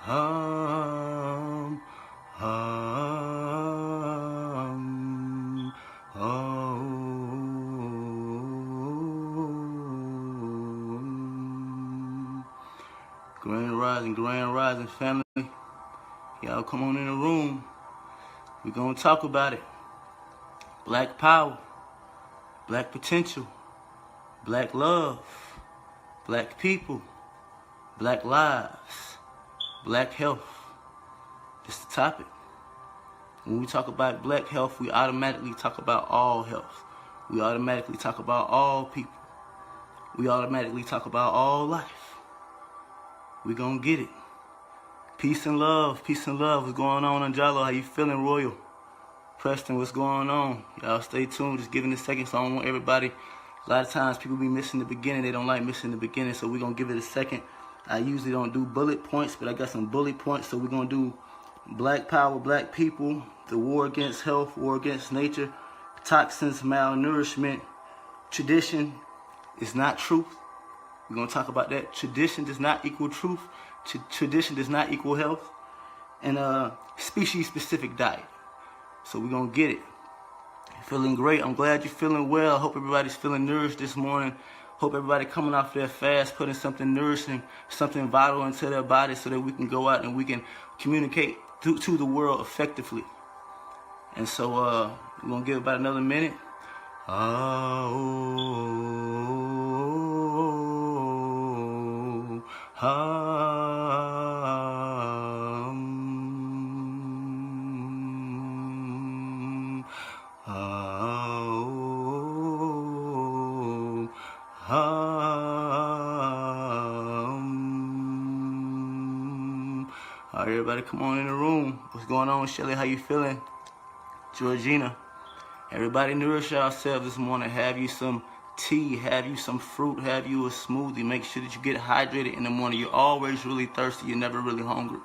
hum, oh. Grand rising family. Y'all come on in the room. We're gonna talk about it. Black power, black potential, black love, black people, black lives, black health. That's the topic. When we talk about black health, we automatically talk about all health. We automatically talk about all people. We automatically talk about all life. We gonna get it. Peace and love, peace and love. What's going on, Angelo? How you feeling, Royal? Preston, what's going on? Y'all stay tuned, just giving it a second, so I don't want everybody. A lot of times people be missing the beginning. They don't like missing the beginning, so we're gonna give it a second. I usually don't do bullet points, but I got some bullet points, so we're gonna do black power, black people, the war against health, war against nature, toxins, malnourishment, tradition is not truth. We're going to talk about that. Tradition does not equal truth. Tradition does not equal health. And species-specific diet. So we're going to get it. Feeling great. I'm glad you're feeling well. I hope everybody's feeling nourished this morning. Hope everybody coming off their fast, putting something nourishing, something vital into their body so that we can go out and we can communicate to the world effectively. And so we're going to give it about another minute. All right, everybody come on in the room. What's going on, Shelly? How you feeling? Georgina. Everybody nourish yourselves this morning. Have you some tea, have you some fruit, have you a smoothie. Make sure that you get hydrated in the morning. You're always really thirsty. You're never really hungry.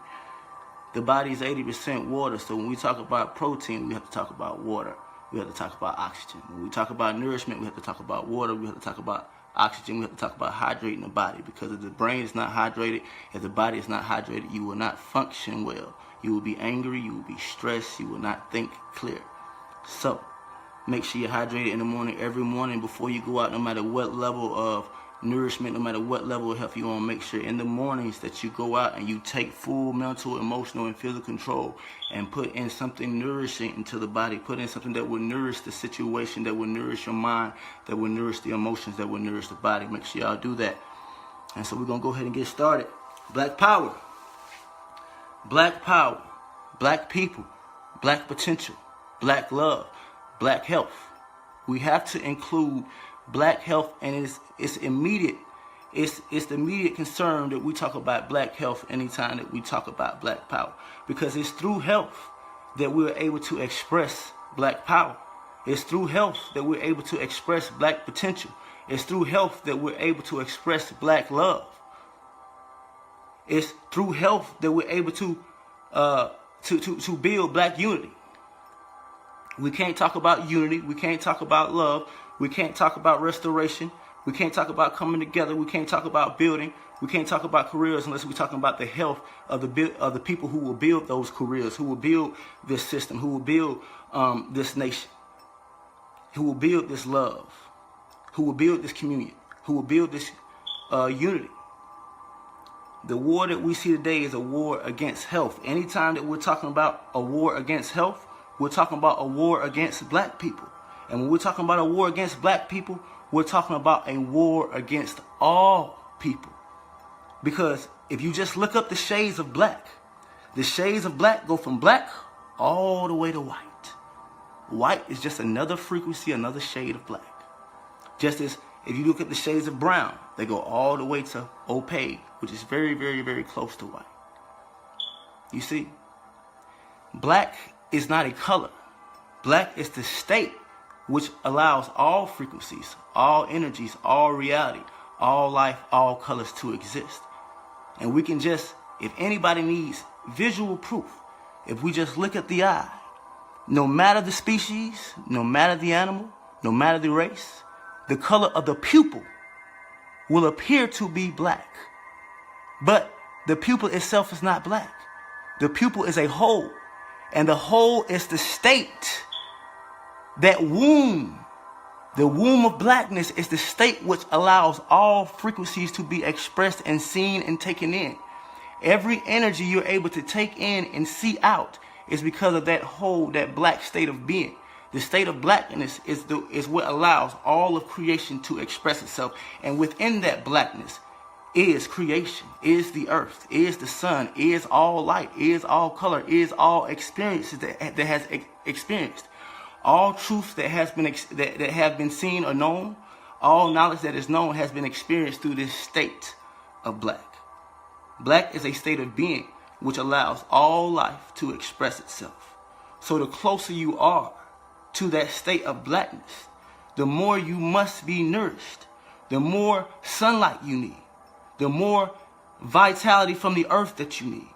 The body's 80% water, so when we talk about protein, we have to talk about water. We have to talk about oxygen. When we talk about nourishment, we have to talk about water. We have to talk about oxygen. We have to talk about hydrating the body, because if the brain is not hydrated, if the body is not hydrated, you will not function well. You will be angry, you will be stressed, you will not think clear. So make sure you're hydrated in the morning, every morning before you go out, no matter what level of nourishment, no matter what level of health you want to make sure in the mornings that you go out and you take full mental, emotional, and physical control and put in something nourishing into the body. Put in something that will nourish the situation, that will nourish your mind, that will nourish the emotions, that will nourish the body. Make sure y'all do that. And so we're going to go ahead and get started. Black power. Black power. Black people. Black potential. Black love. Black health. We have to include black health, and it's immediate. It's the immediate concern that we talk about black health anytime that we talk about black power, because it's through health that we're able to express black power. It's through health that we're able to express black potential. It's through health that we're able to express black love. It's through health that we're able to build black unity. We can't talk about unity. We can't talk about love. We can't talk about restoration. We can't talk about coming together. We can't talk about building. We can't talk about careers unless we're talking about the health of the people who will build those careers, who will build this system, who will build this nation, who will build this love, who will build this communion, who will build this unity. The war that we see today is a war against health. Anytime that we're talking about a war against health, we're talking about a war against black people. And when we're talking about a war against black people, we're talking about a war against all people. Because if you just look up the shades of black go from black all the way to white. White is just another frequency, another shade of black. Just as if you look at the shades of brown, they go all the way to opaque, which is very, very, very close to white. You see, black is not a color. Black is the state which allows all frequencies, all energies, all reality, all life, all colors to exist. And we can just, if anybody needs visual proof, if we just look at the eye, no matter the species, no matter the animal, no matter the race, the color of the pupil will appear to be black. But the pupil itself is not black. The pupil is a whole. And the whole is the state, that womb. The womb of blackness is the state which allows all frequencies to be expressed and seen and taken in. Every energy you're able to take in and see out is because of that whole, that black state of being. The state of blackness is what allows all of creation to express itself. And within that blackness is creation, is the earth, is the sun, is all light, is all color, is all experiences that has experienced. All truths that have been seen or known, all knowledge that is known has been experienced through this state of black. Black is a state of being which allows all life to express itself. So the closer you are to that state of blackness, the more you must be nourished, the more sunlight you need, the more vitality from the earth that you need,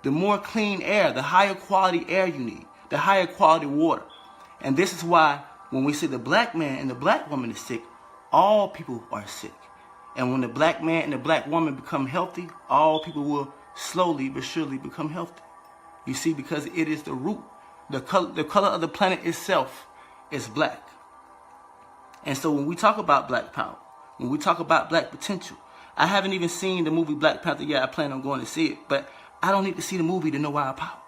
the more clean air, the higher quality air you need, the higher quality water. And this is why when we say the black man and the black woman is sick, all people are sick. And when the black man and the black woman become healthy, all people will slowly but surely become healthy. You see, because it is the root. The color of the planet itself is black. And so when we talk about black power, when we talk about black potential, I haven't even seen the movie Black Panther yet. I plan on going to see it, but I don't need to see the movie to know our power.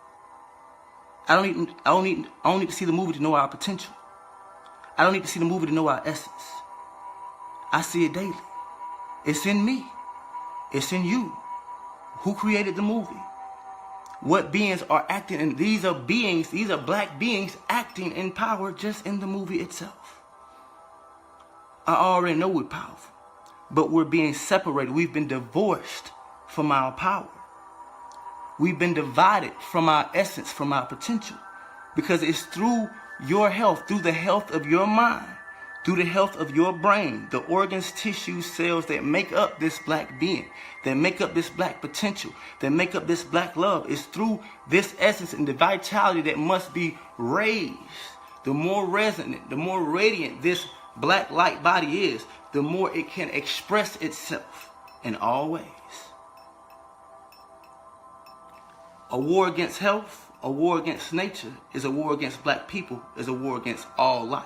I don't need to see the movie to know our potential. I don't need to see the movie to know our essence. I see it daily. It's in me. It's in you. Who created the movie? What beings are acting? And these are beings, these are black beings acting in power just in the movie itself. I already know we're powerful, but we're being separated. We've been divorced from our power. We've been divided from our essence, from our potential, because it's through your health, through the health of your mind, through the health of your brain, the organs, tissues, cells that make up this black being, that make up this black potential, that make up this black love. It's through this essence and the vitality that must be raised. The more resonant, the more radiant this black light body is, the more it can express itself in all ways. A war against health, a war against nature, is a war against black people, is a war against all life.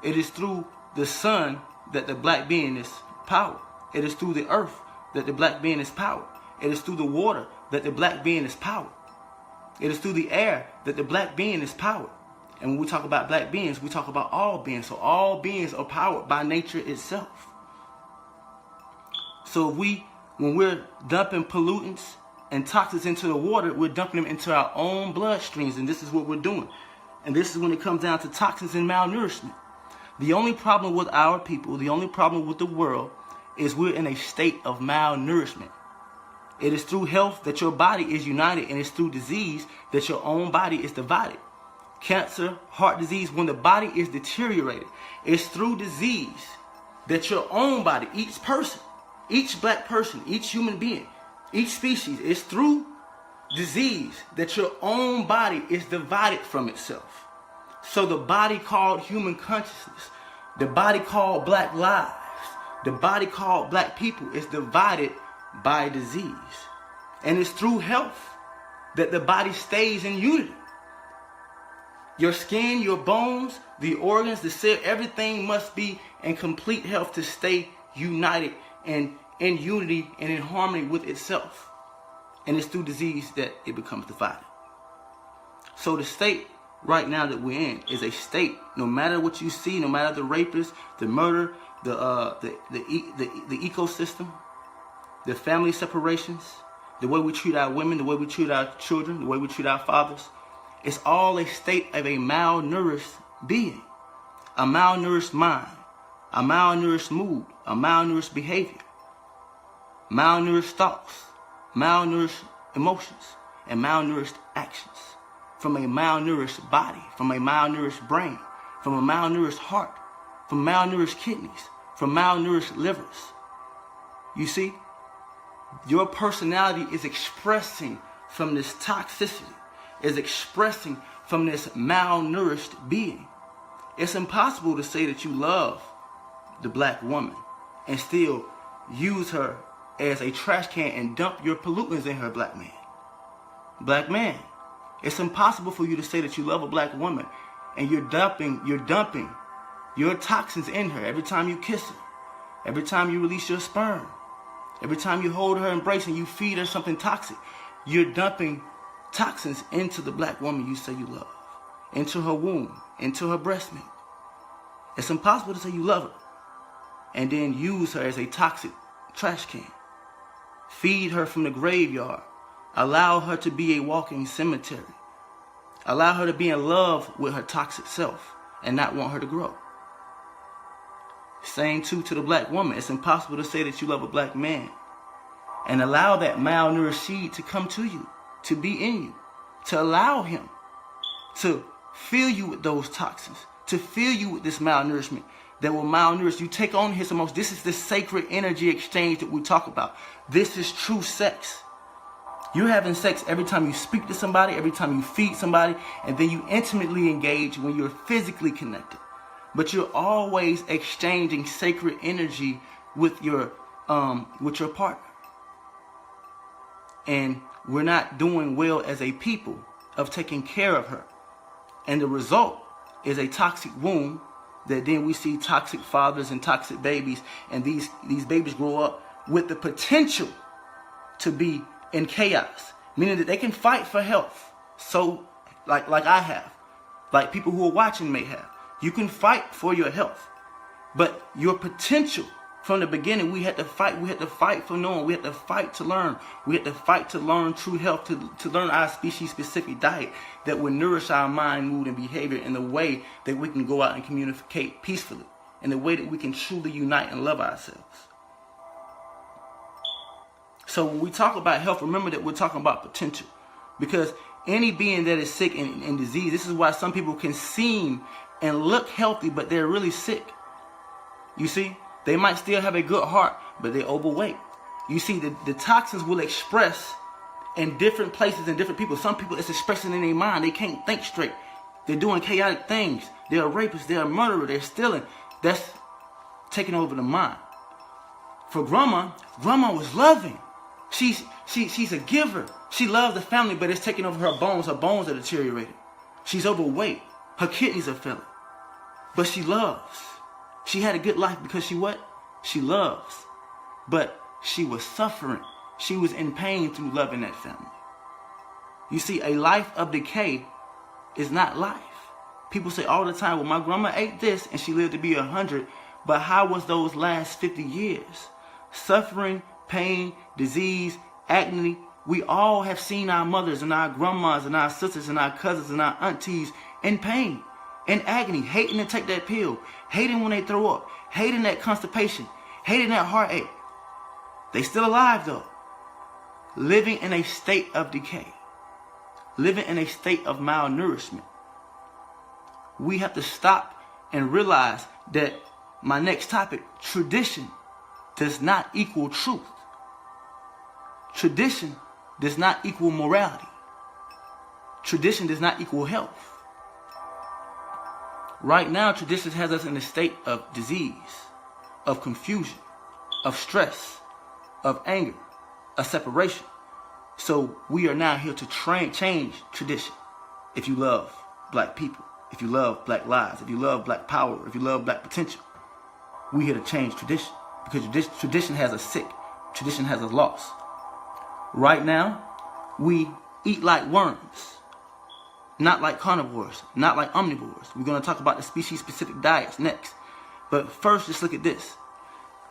It is through the sun that the black being is power. It is through the earth that the black being is power. It is through the water that the black being is power. It is through the air that the black being is power. And when we talk about black beings, we talk about all beings. So all beings are powered by nature itself. So when we're dumping pollutants and toxins into the water, we're dumping them into our own bloodstreams, and this is what we're doing. And this is when it comes down to toxins and malnourishment. The only problem with our people, the only problem with the world, is we're in a state of malnourishment. It is through health that your body is united, and it's through disease that your own body is divided. Cancer, heart disease, when the body is deteriorated, it's through disease that your own body, each person, each black person, each human being, each species, is through disease that your own body is divided from itself. So the body called human consciousness, the body called black lives, the body called black people is divided by disease. And it's through health that the body stays in unity. Your skin, your bones, the organs, the cell, everything must be in complete health to stay united and in unity and in harmony with itself. And it's through disease that it becomes divided. So the state right now that we're in is a state, no matter what you see, no matter the rapist, the murder, the ecosystem, the family separations, the way we treat our women, the way we treat our children, the way we treat our fathers, it's all a state of a malnourished being, a malnourished mind, a malnourished mood, a malnourished behavior, malnourished thoughts, malnourished emotions, and malnourished actions. From a malnourished body, from a malnourished brain, from a malnourished heart, from malnourished kidneys, from malnourished livers. You see, your personality is expressing from this toxicity, is expressing from this malnourished being. It's impossible to say that you love the black woman and still use her as a trash can and dump your pollutants in her, black man. Black man, it's impossible for you to say that you love a black woman and you're dumping your toxins in her every time you kiss her, every time you release your sperm, every time you hold her, embrace, and you feed her something toxic. You're dumping toxins into the black woman you say you love, into her womb, into her breast milk. It's impossible to say you love her and then use her as a toxic trash can. Feed her from the graveyard. Allow her to be a walking cemetery. Allow her to be in love with her toxic self and not want her to grow. Same too to the black woman. It's impossible to say that you love a black man and allow that malnourished seed to come to you, to be in you, to allow him to fill you with those toxins, to fill you with this malnourishment that will malnourish you. Take on his emotions. This is the sacred energy exchange that we talk about. This is true sex. You're having sex every time you speak to somebody, every time you feed somebody, and then you intimately engage when you're physically connected. But you're always exchanging sacred energy with your partner. And we're not doing well as a people of taking care of her. And the result is a toxic womb that then we see toxic fathers and toxic babies. And these babies grow up with the potential to be in chaos, meaning that they can fight for health. So like I have, like people who are watching may have. You can fight for your health, but your potential from the beginning, we had to fight. We had to fight for knowing. We had to fight to learn. We had to fight to learn true health, to learn our species-specific diet that would nourish our mind, mood, and behavior in the way that we can go out and communicate peacefully, in the way that we can truly unite and love ourselves. So when we talk about health, remember that we're talking about potential. Because any being that is sick and diseased, this is why some people can seem and look healthy, but they're really sick. You see? They might still have a good heart, but they're overweight. You see, the toxins will express in different places and different people. Some people, it's expressing in their mind. They can't think straight. They're doing chaotic things. They're a rapist. They're a murderer. They're stealing. That's taking over the mind. For grandma was loving. She's a giver. She loves the family, but it's taking over her bones. Her bones are deteriorating. She's overweight. Her kidneys are failing. But she loves. She had a good life because she what? She loves. But she was suffering. She was in pain through loving that family. You see, a life of decay is not life. People say all the time, well, my grandma ate this and she lived to be 100. But how was those last 50 years? Suffering, pain, disease, agony. We all have seen our mothers and our grandmas and our sisters and our cousins and our aunties in pain, in agony, hating to take that pill, hating when they throw up, hating that constipation, hating that heartache. They still alive though, living in a state of decay, living in a state of malnourishment. We have to stop and realize that my next topic, tradition, does not equal truth. Tradition does not equal morality. Tradition does not equal health. Right now, tradition has us in a state of disease, of confusion, of stress, of anger, of separation. So we are now here to change tradition. If you love black people, if you love black lives, if you love black power, if you love black potential, we're here to change tradition. Because tradition has us sick. Tradition has us lost. Right now, we eat like worms. Not like carnivores, not like omnivores. We're going to talk about the species-specific diets next. But first, just look at this.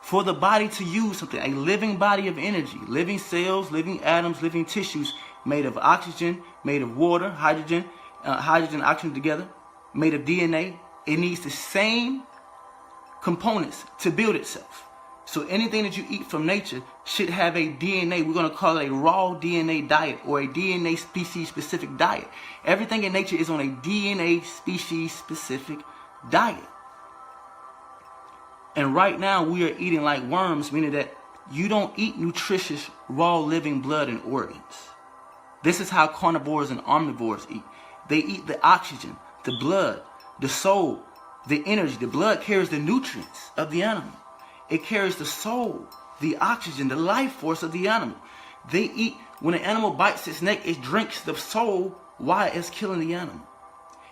For the body to use something, a living body of energy, living cells, living atoms, living tissues, made of oxygen, made of water, hydrogen, oxygen together, made of DNA, it needs the same components to build itself. So anything that you eat from nature should have a DNA. We're going to call it a raw DNA diet or a DNA species-specific diet. Everything in nature is on a DNA species-specific diet. And right now we are eating like worms, meaning that you don't eat nutritious, raw living blood and organs. This is how carnivores and omnivores eat. They eat the oxygen, the blood, the soul, the energy. The blood carries the nutrients of the animal. It carries the soul. the oxygen, the life force of the animal. They eat, when an animal bites its neck, it drinks the soul while it's killing the animal.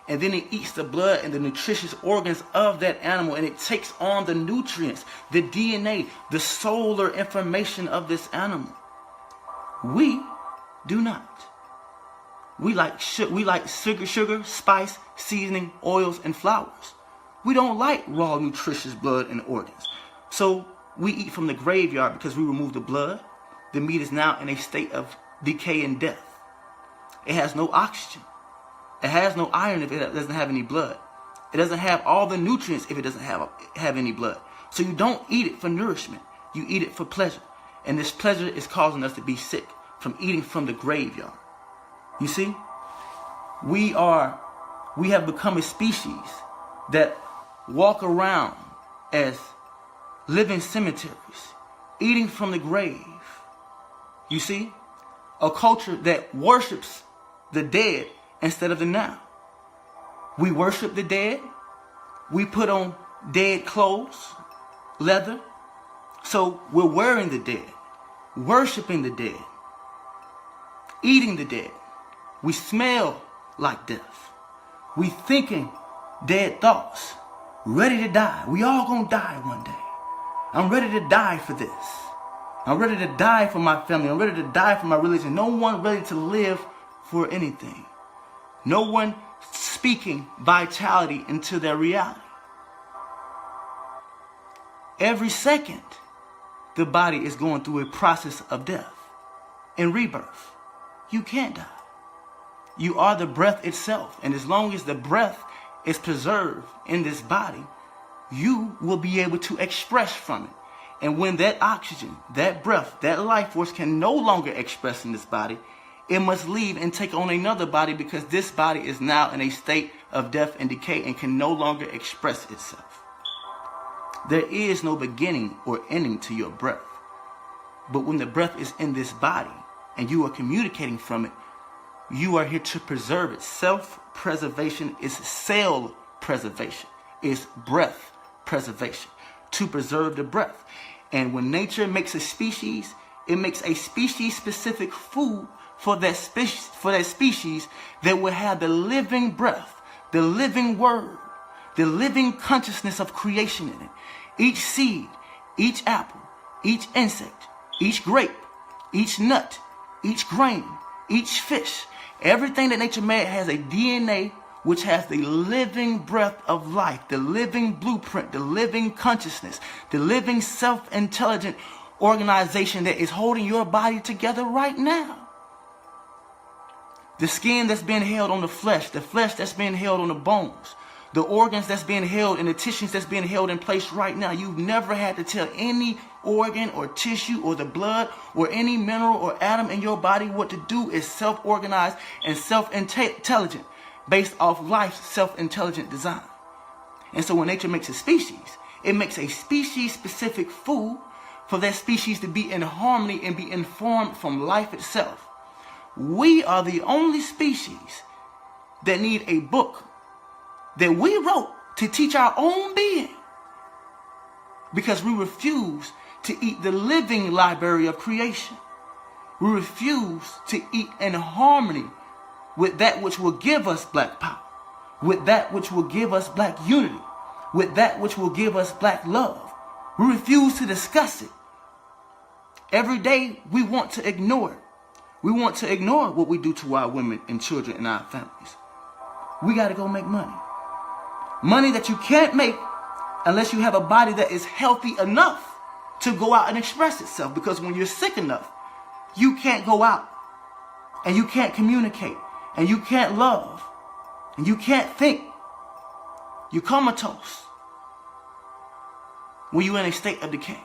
And then it eats the blood and the nutritious organs of that animal, and it takes on the nutrients, the DNA, the solar information of this animal. We do not. We like sugar, spice, seasoning, oils, and flours. We don't like raw, nutritious blood and organs. So we eat from the graveyard because we remove the blood. The meat is now in a state of decay and death. It has no oxygen. It has no iron if it doesn't have any blood. It doesn't have all the nutrients if it doesn't have any blood. So you don't eat it for nourishment. You eat it for pleasure. And this pleasure is causing us to be sick from eating from the graveyard. You see? We have become a species that walk around as living cemeteries, eating from the grave. You see? A culture that worships the dead instead of the now. We worship the dead. We put on dead clothes, leather. So we're wearing the dead, worshiping the dead, eating the dead. We smell like death. We thinking dead thoughts, ready to die. We all gonna die one day. I'm ready to die for this. I'm ready to die for my family. I'm ready to die for my religion. No one ready to live for anything. No one speaking vitality into their reality. Every second, the body is going through a process of death and rebirth. You can't die. You are the breath itself. And as long as the breath is preserved in this body, you will be able to express from it. And when that oxygen, that breath, that life force can no longer express in this body, it must leave and take on another body, because this body is now in a state of death and decay and can no longer express itself. There is no beginning or ending to your breath. But when the breath is in this body and you are communicating from it, you are here to preserve it. Self-preservation is cell preservation. It's breath preservation. To preserve the breath. And when nature makes a species, it makes a species-specific food for that species that will have the living breath, the living word, the living consciousness of creation in it. Each seed, each apple, each insect, each grape, each nut, each grain, each fish, everything that nature made has a DNA which has the living breath of life, the living blueprint, the living consciousness, the living self-intelligent organization that is holding your body together right now. The skin that's being held on the flesh that's being held on the bones, the organs that's being held and the tissues that's being held in place right now. You've never had to tell any organ or tissue or the blood or any mineral or atom in your body what to do. Is self-organized and self-intelligent based off life's self-intelligent design. And so when nature makes a species, it makes a species-specific food for that species to be in harmony and be informed from life itself. We are the only species that need a book that we wrote to teach our own being, because we refuse to eat the living library of creation. We refuse to eat in harmony with that which will give us black power, with that which will give us black unity, with that which will give us black love. We refuse to discuss it. Every day we want to ignore it. We want to ignore what we do to our women and children and our families. We got to go make money. Money that you can't make unless you have a body that is healthy enough to go out and express itself. Because when you're sick enough, you can't go out and you can't communicate and you can't love and you can't think. You're comatose when you're in a state of decay.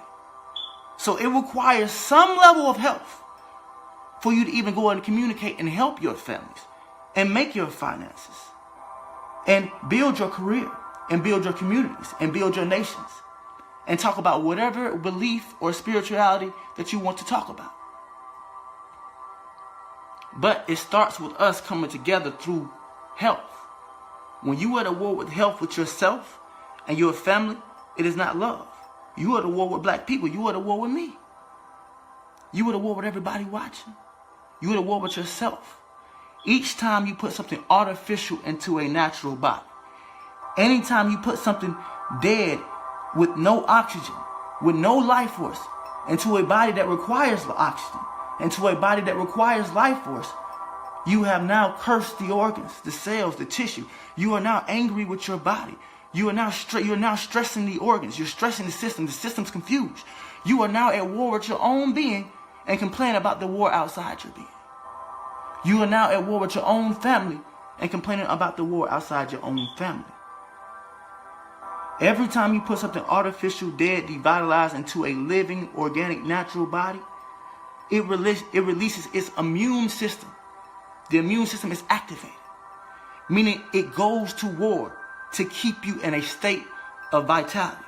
So it requires some level of health for you to even go out and communicate and help your families and make your finances and build your career and build your communities and build your nations and talk about whatever belief or spirituality that you want to talk about. But it starts with us coming together through health. When you are at war with health with yourself and your family, it is not love. You are at war with black people. You are at war with me. You at a war with everybody watching. You at a war with yourself. Each time you put something artificial into a natural body, anytime you put something dead with no oxygen, with no life force, into a body that requires oxygen, into a body that requires life force, you have now cursed the organs, the cells, the tissue. You are now angry with your body. You are now stressing the organs. You're stressing the system. The system's confused. You are now at war with your own being and complain about the war outside your being. You are now at war with your own family and complaining about the war outside your own family. Every time you put something artificial, dead, devitalized into a living, organic, natural body, it releases its immune system. The immune system is activated, meaning it goes to war to keep you in a state of vitality.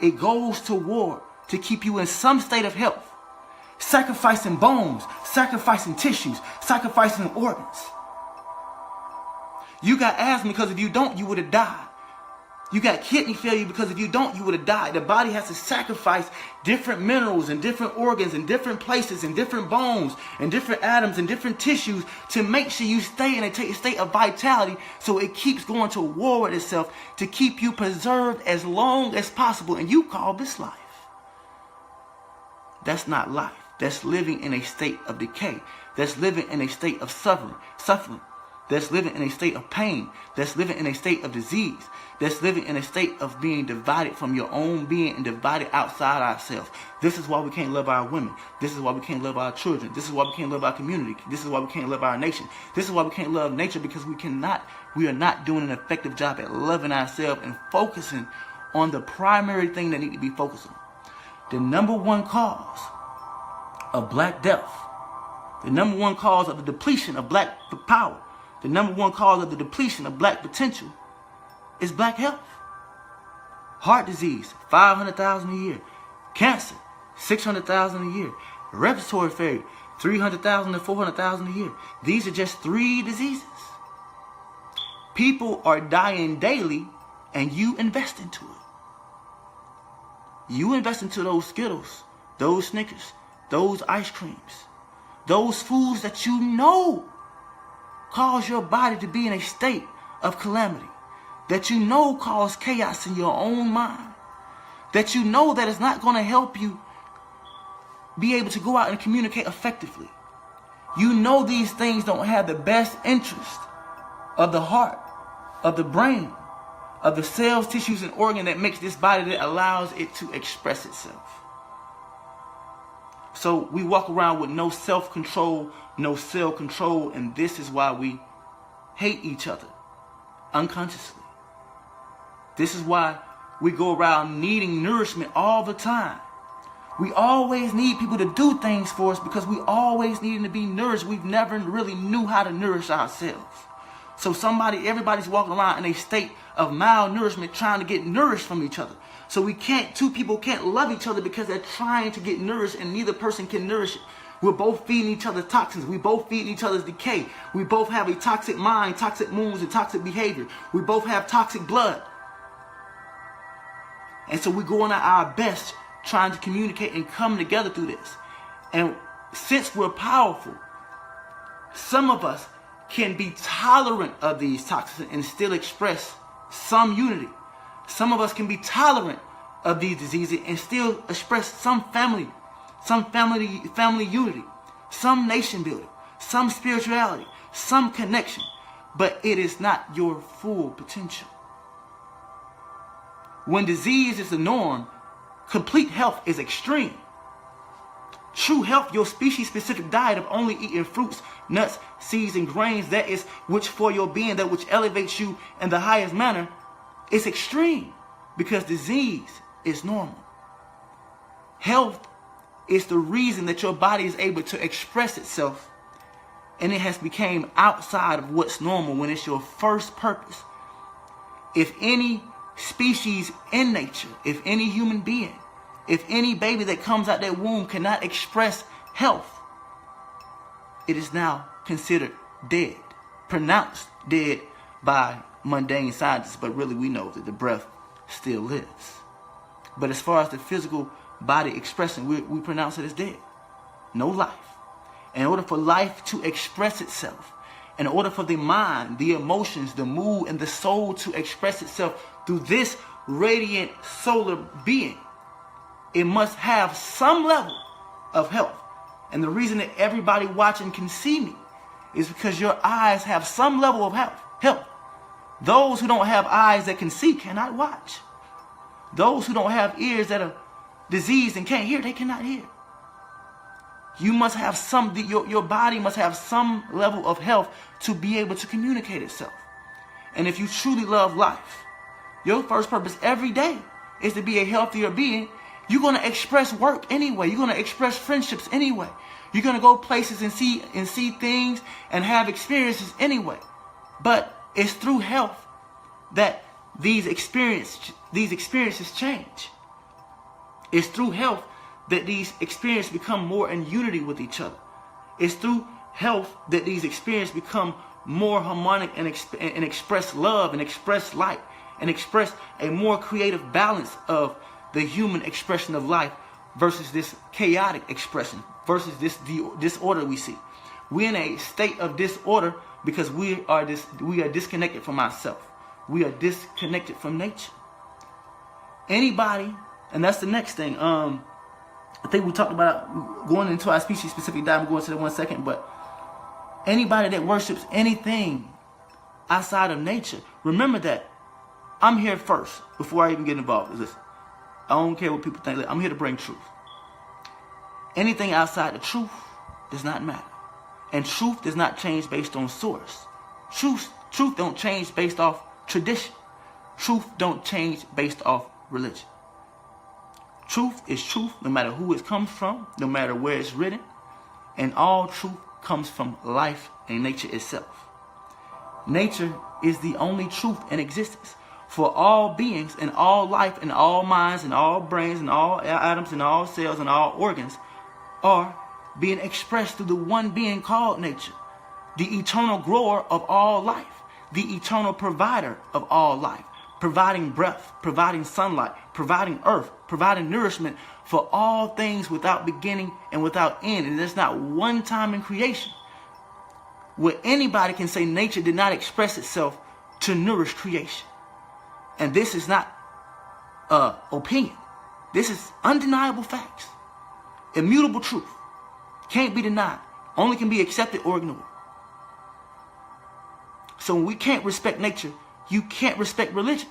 It goes to war to keep you in some state of health, sacrificing bones, sacrificing tissues, sacrificing organs. You got asthma because if you don't, you would have died. You got kidney failure because if you don't, you would have died. The body has to sacrifice different minerals and different organs and different places and different bones and different atoms and different tissues to make sure you stay in a state of vitality, so it keeps going to war with itself to keep you preserved as long as possible. And you call this life. That's not life. That's living in a state of decay. That's living in a state of suffering. That's living in a state of pain. That's living in a state of disease. That's living in a state of being divided from your own being and divided outside ourselves. This is why we can't love our women. This is why we can't love our children. This is why we can't love our community. This is why we can't love our nation. This is why we can't love nature, because we are not doing an effective job at loving ourselves and focusing on the primary thing that need to be focused on. The number one cause of black death, the number one cause of the depletion of black power, the number one cause of the depletion of black potential is black health. Heart disease, 500,000 a year. Cancer, 600,000 a year. Respiratory failure, 300,000 to 400,000 a year. These are just 3 diseases. People are dying daily, and you invest into it. You invest into those Skittles, those Snickers, those ice creams, those foods that you know cause your body to be in a state of calamity, that you know cause chaos in your own mind, that you know that it's not going to help you be able to go out and communicate effectively. You know these things don't have the best interest of the heart, of the brain, of the cells, tissues, and organ that makes this body, that allows it to express itself. So we walk around with no self-control, no self-control, and this is why we hate each other unconsciously. This is why we go around needing nourishment all the time. We always need people to do things for us because we always need to be nourished. We've never really knew how to nourish ourselves. So everybody's walking around in a state of malnourishment, trying to get nourished from each other. So two people can't love each other because they're trying to get nourished, and neither person can nourish it. We're both feeding each other toxins. We both feeding each other's decay. We both have a toxic mind, toxic moods, and toxic behavior. We both have toxic blood. And so we're going at our best trying to communicate and come together through this. And since we're powerful, some of us can be tolerant of these toxins and still express some unity. Some of us can be tolerant of these diseases and still express some family unity, some nation building, some spirituality, some connection. But it is not your full potential. When disease is the norm, complete health is extreme. True health, your species-specific diet of only eating fruits, nuts, seeds, and grains, that is which for your being, that which elevates you in the highest manner, is extreme, because disease is normal. Health is the reason that your body is able to express itself, and it has become outside of what's normal when it's your first purpose. If any species in nature, if any human being, if any baby that comes out that womb cannot express health, it is now considered dead, pronounced dead by mundane scientists, but really we know that the breath still lives. But as far as the physical body expressing, we pronounce it as dead. no life. In order for life to express itself, in order for the mind, the emotions, the mood, and the soul to express itself through this radiant solar being, it must have some level of health. And the reason that everybody watching can see me is because your eyes have some level of health. Those who don't have eyes that can see cannot watch. Those who don't have ears that are diseased and can't hear, they cannot hear. You must have your body must have some level of health to be able to communicate itself. And if you truly love life, your first purpose every day is to be a healthier being. You're going to express work anyway. You're going to express friendships anyway. You're going to go places and see things and have experiences anyway. But it's through health that these experiences change. It's through health that these experiences become more in unity with each other. It's through health that these experiences become more harmonic and express love and express light and express a more creative balance of the human expression of life versus this chaotic expression, versus this disorder we see. We're in a state of disorder because we are disconnected from ourselves. We are disconnected from nature. Anybody, and that's the next thing. I think we talked about going into our species-specific diet. I'm going to that 1 second, but anybody that worships anything outside of nature, remember that I'm here first before I even get involved. Listen, I don't care what people think. I'm here to bring truth. Anything outside the truth does not matter. And truth does not change based on source. Truth don't change based off tradition. Truth don't change based off religion. Truth is truth no matter who it comes from, no matter where it's written. And all truth comes from life and nature itself. Nature is the only truth in existence. For all beings and all life and all minds and all brains and all atoms and all cells and all organs are being expressed through the one being called nature, the eternal grower of all life, the eternal provider of all life, providing breath, providing sunlight, providing earth, providing nourishment for all things without beginning and without end. And there's not one time in creation where anybody can say nature did not express itself to nourish creation. And this is not opinion. This is undeniable facts. Immutable truth. Can't be denied. Only can be accepted or ignored. So when we can't respect nature, you can't respect religion.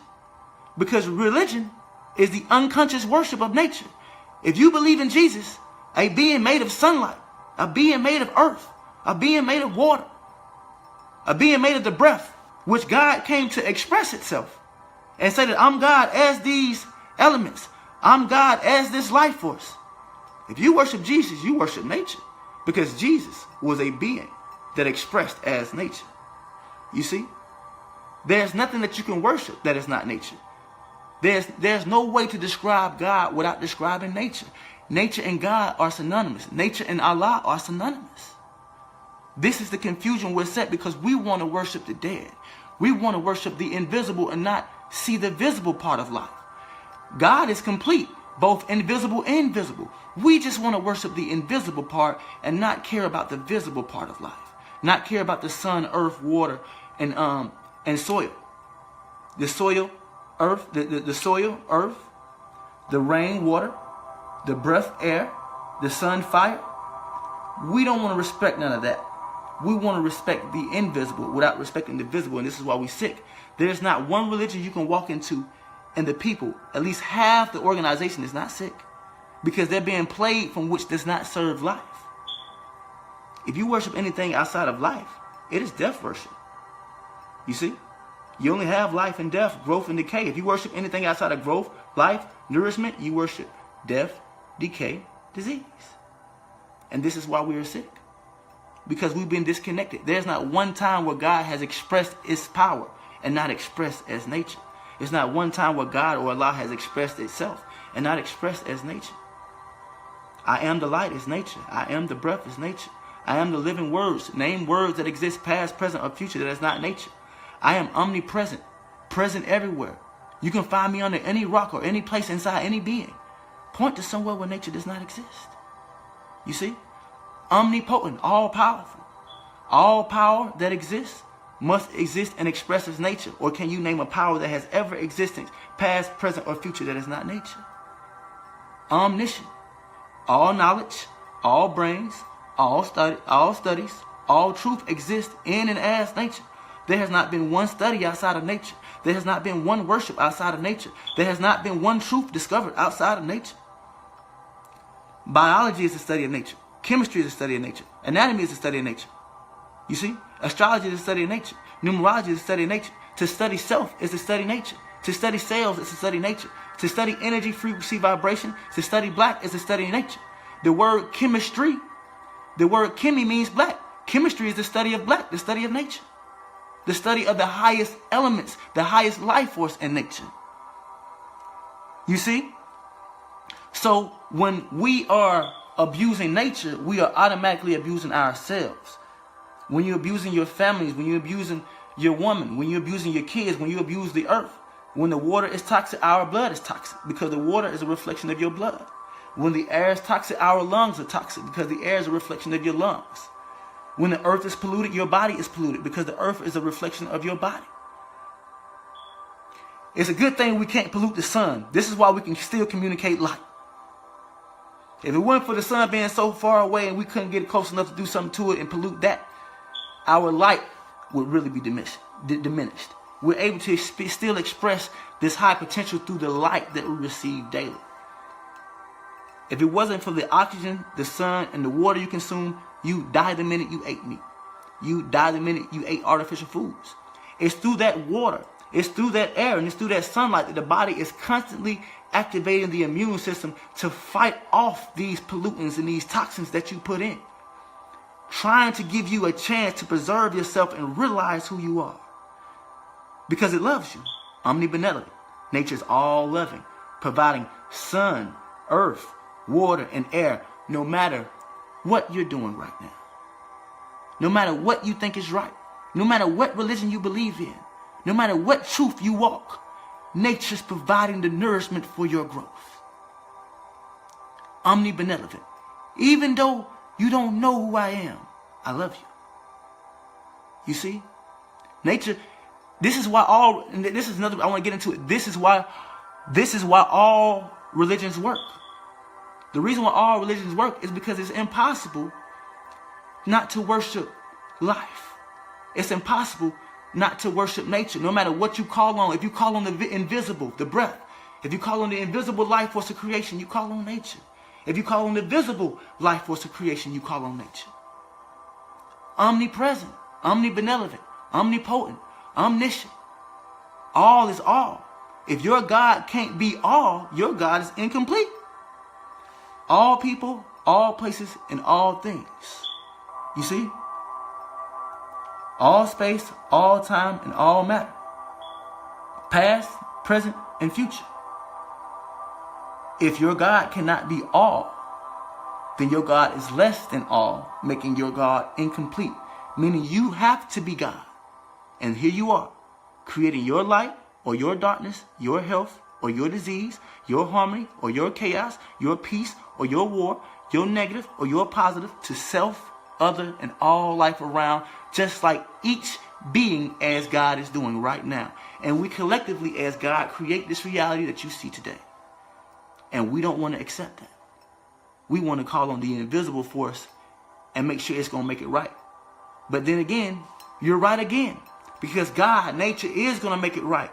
Because religion is the unconscious worship of nature. If you believe in Jesus, a being made of sunlight, a being made of earth, a being made of water, a being made of the breath, which God came to express itself and say that I'm God as these elements. I'm God as this life force. If you worship Jesus, you worship nature. Because Jesus was a being that expressed as nature. You see? There's nothing that you can worship that is not nature. There's no way to describe God without describing nature. Nature and God are synonymous. Nature and Allah are synonymous. This is the confusion we're set because we want to worship the dead. We want to worship the invisible and not see the visible part of life. God is complete, both invisible and visible. We just want to worship the invisible part and not care about the visible part of life. Not care about the sun, earth, water, and soil. The soil, earth, the soil, earth, the rain, water, the breath, air, the sun, fire. We don't want to respect none of that. We want to respect the invisible without respecting the visible, and this is why we're sick. There's not one religion you can walk into and the people, at least half the organization, is not sick because they're being played from which does not serve life. If you worship anything outside of life, it is death worship. You see? You only have life and death, growth and decay. If you worship anything outside of growth, life, nourishment, you worship death, decay, disease. And this is why we are sick. Because we've been disconnected. There's not one time where God has expressed His power and not expressed as nature. There's not one time where God or Allah has expressed itself and not expressed as nature. I am the light is nature. I am the breath is nature. I am the living words. Name words that exist past, present, or future that is not nature. I am omnipresent, present everywhere. You can find me under any rock or any place inside any being. Point to somewhere where nature does not exist. You see? omnipotent, all-powerful. All power that exists must exist and express its nature. Or can you name a power that has ever existence, past, present, or future, that is not nature? Omniscient. All knowledge, all brains, all studies, all truth exists in and as nature. There has not been one study outside of nature. There has not been one worship outside of nature. There has not been one truth discovered outside of nature. Biology is the study of nature. Chemistry is the study of nature. Anatomy is the study of nature. You see? Astrology is the study of nature. Numerology is the study of nature. To study self is to study nature. To study cells is to study nature. To study energy, frequency, vibration, to study black is to study nature. The word chemistry, the word chemi means black. Chemistry is the study of black, the study of nature. The study of the highest elements, the highest life force in nature. You see? So when we are abusing nature, we are automatically abusing ourselves. When you're abusing your families, when you're abusing your woman, when you're abusing your kids, when you abuse the earth, when the water is toxic, our blood is toxic because the water is a reflection of your blood. When the air is toxic, our lungs are toxic because the air is a reflection of your lungs. When the earth is polluted, your body is polluted because the earth is a reflection of your body. It's a good thing we can't pollute the sun. This is why we can still communicate light. If it weren't for the sun being so far away and we couldn't get close enough to do something to it and pollute that, our light would really be diminished. We're able to still express this high potential through the light that we receive daily. If it wasn't for the oxygen, the sun, and the water you consume, you die the minute you ate meat. You die the minute you ate artificial foods. It's through that water, it's through that air, and it's through that sunlight that the body is constantly activating the immune system to fight off these pollutants and these toxins that you put in, trying to give you a chance to preserve yourself and realize who you are. Because it loves you. Omnibenevolent. Nature's all loving, providing sun, earth, water, and air, no matter what you're doing right now. No matter what you think is right. No matter what religion you believe in. No matter what truth you walk. Nature's providing the nourishment for your growth. Omnibenevolent. Even though you don't know who I am, I love you. You see? Nature, this is why all, and this is another, I want to get into it. This is why all religions work. The reason why all religions work is because it's impossible not to worship life. It's impossible not to worship nature, no matter what you call on. If you call on the invisible, the breath. If you call on the invisible life force of creation, you call on nature. If you call on the visible life force of creation, you call on nature. Omnipresent, omnibenevolent, omnipotent, omniscient. All is all. If your God can't be all, your God is incomplete. All people, all places, and all things. You see? All space, all time, and all matter. Past, present, and future. If your God cannot be all, then your God is less than all, making your God incomplete. Meaning you have to be God. And here you are, creating your light or your darkness, your health or your disease, your harmony or your chaos, your peace or your war, your negative or your positive, to self, other, and all life around, just like each being as God is doing right now. And we collectively as God create this reality that you see today. And we don't want to accept that. We want to call on the invisible force and make sure it's going to make it right. But then again, you're right again. Because God, nature, is going to make it right.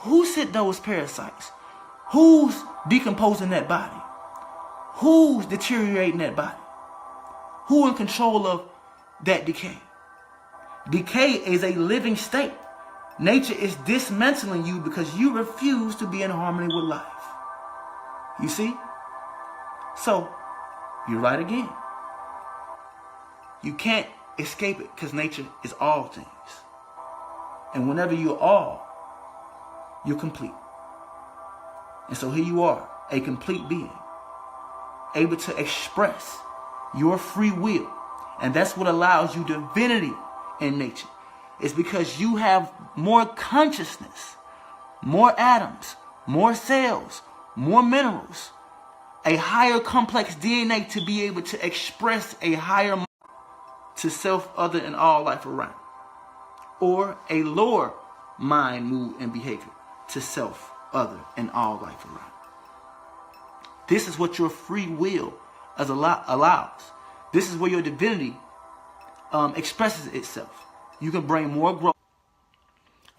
Who sent those parasites? Who's decomposing that body? Who's deteriorating that body? Who in control of that decay? Decay is a living state. Nature is dismantling you because you refuse to be in harmony with life. You see? So, you're right again. You can't escape it because nature is all things. And whenever you're all, you're complete. And so here you are, a complete being, able to express your free will. And that's what allows you divinity in nature. It's because you have more consciousness, more atoms, more cells, more minerals a higher complex DNA to be able to express a higher mind to self, other, and all life around. Or a lower mind, mood, and behavior to self, other, and all life around. This is what your free will allows. This is where your divinity expresses itself. You can bring more growth.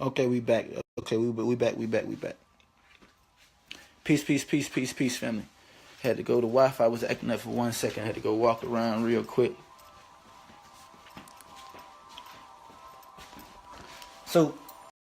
Okay, we back. Okay, we back. Peace, family. Had to go to Wi-Fi. Was acting up for 1 second. Had to go walk around real quick. So